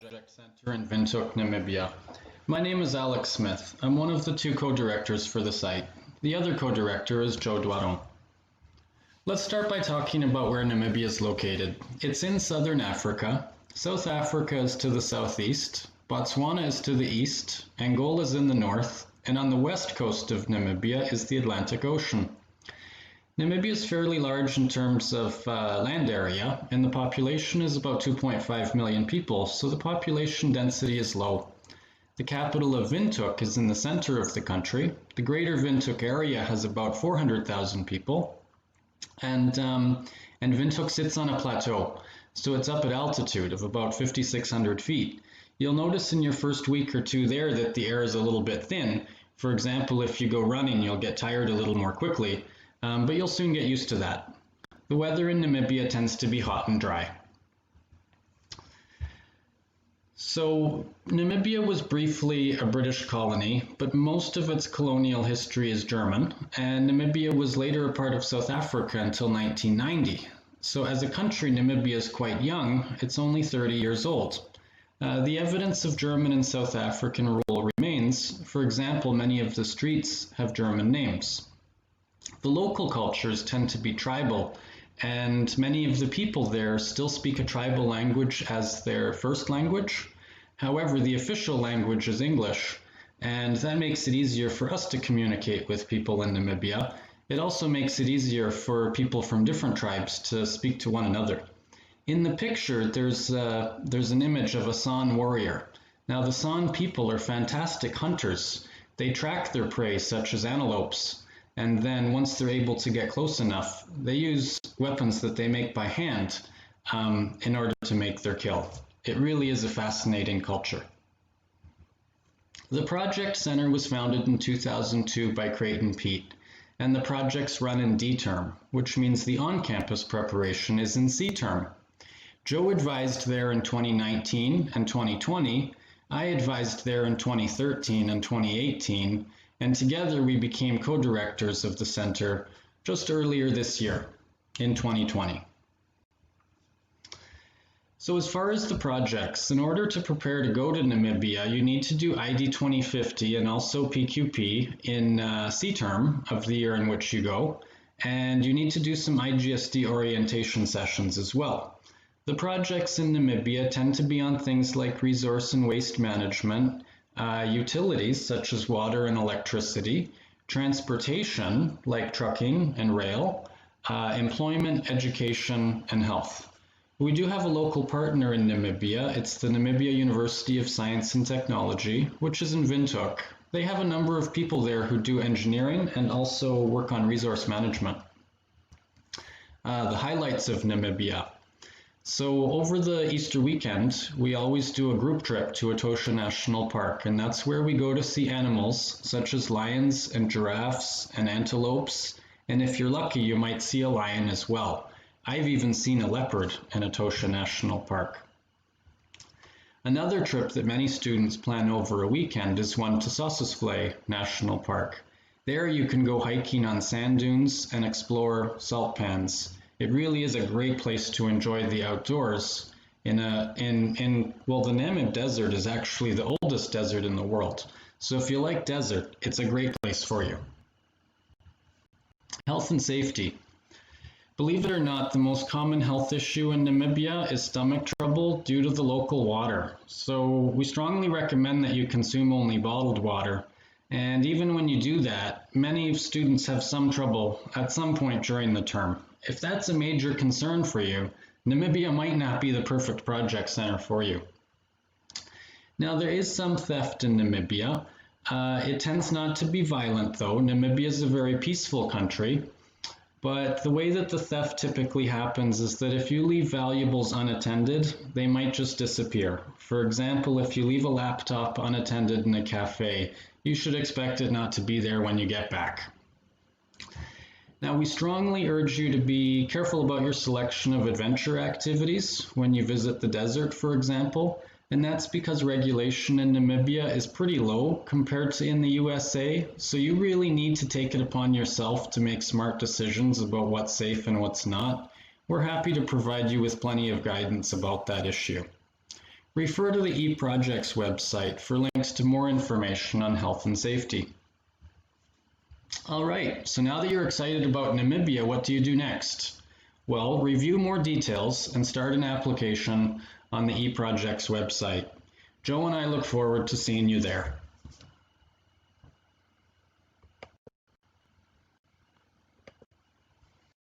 Project Center in Windhoek, Namibia. My name is Alex Smith. I'm one of the two co-directors for the site. The other co-director is Joe Dwaron. Let's start by talking about where Namibia is located. It's in southern Africa. South Africa is to the southeast, Botswana is to the east, Angola is in the north, and on the west coast of Namibia is the Atlantic Ocean. Namibia is fairly large in terms of land area, and the population is about 2.5 million people, so the population density is low. The capital of Windhoek is in the center of the country. The greater Windhoek area has about 400,000 people, and Windhoek sits on a plateau, so it's up at altitude of about 5,600 feet. You'll notice in your first week or two there that the air is a little bit thin. For example, if you go running, you'll get tired a little more quickly. But you'll soon get used to that. The weather in Namibia tends to be hot and dry. So Namibia was briefly a British colony, but most of its colonial history is German, and Namibia was later a part of South Africa until 1990. So as a country, Namibia is quite young. It's only 30 years old. The evidence of German and South African rule remains. For example, many of the streets have German names. The local cultures tend to be tribal, and many of the people there still speak a tribal language as their first language. However, the official language is English, and that makes it easier for us to communicate with people in Namibia. It also makes it easier for people from different tribes to speak to one another. In the picture, there's an image of a San warrior. Now, the San people are fantastic hunters. They track their prey, such as antelopes. And then once they're able to get close enough, they use weapons that they make by hand in order to make their kill. It really is a fascinating culture. The Project Center was founded in 2002 by Creighton Pete, and the projects run in D-term, which means the on-campus preparation is in C-term. Joe advised there in 2019 and 2020. I advised there in 2013 and 2018. And together we became co-directors of the center just earlier this year, in 2020. So as far as the projects, in order to prepare to go to Namibia, you need to do ID 2050 and also PQP in C-term of the year in which you go, and you need to do some IGSD orientation sessions as well. The projects in Namibia tend to be on things like resource and waste management, utilities such as water and electricity, transportation like trucking and rail, employment, education, and health. We do have a local partner in Namibia. It's the Namibia University of Science and Technology, which is in Windhoek. They have a number of people there who do engineering and also work on resource management. The highlights of Namibia. So over the Easter weekend, we always do a group trip to Etosha National Park, and that's where we go to see animals such as lions and giraffes and antelopes, and if you're lucky, you might see a lion as well. I've even seen a leopard in Etosha National Park. Another trip that many students plan over a weekend is one to Sossusvlei National Park. There you can go hiking on sand dunes and explore salt pans. It really is a great place to enjoy the outdoors. The Namib Desert is actually the oldest desert in the world. So if you like desert, it's a great place for you. Health and safety. Believe it or not, the most common health issue in Namibia is stomach trouble due to the local water. So we strongly recommend that you consume only bottled water. And even when you do that, many students have some trouble at some point during the term. If that's a major concern for you, Namibia might not be the perfect project center for you. Now, there is some theft in Namibia. It tends not to be violent, though. Namibia is a very peaceful country. But the way that the theft typically happens is that if you leave valuables unattended, they might just disappear. For example, if you leave a laptop unattended in a cafe, you should expect it not to be there when you get back. Now, we strongly urge you to be careful about your selection of adventure activities when you visit the desert, for example, and that's because regulation in Namibia is pretty low compared to in the USA, so you really need to take it upon yourself to make smart decisions about what's safe and what's not. We're happy to provide you with plenty of guidance about that issue. Refer to the eProjects website for links to more information on health and safety. All right, so now that you're excited about Namibia, what do you do next? Well, review more details and start an application on the eProjects website. Joe and I look forward to seeing you there.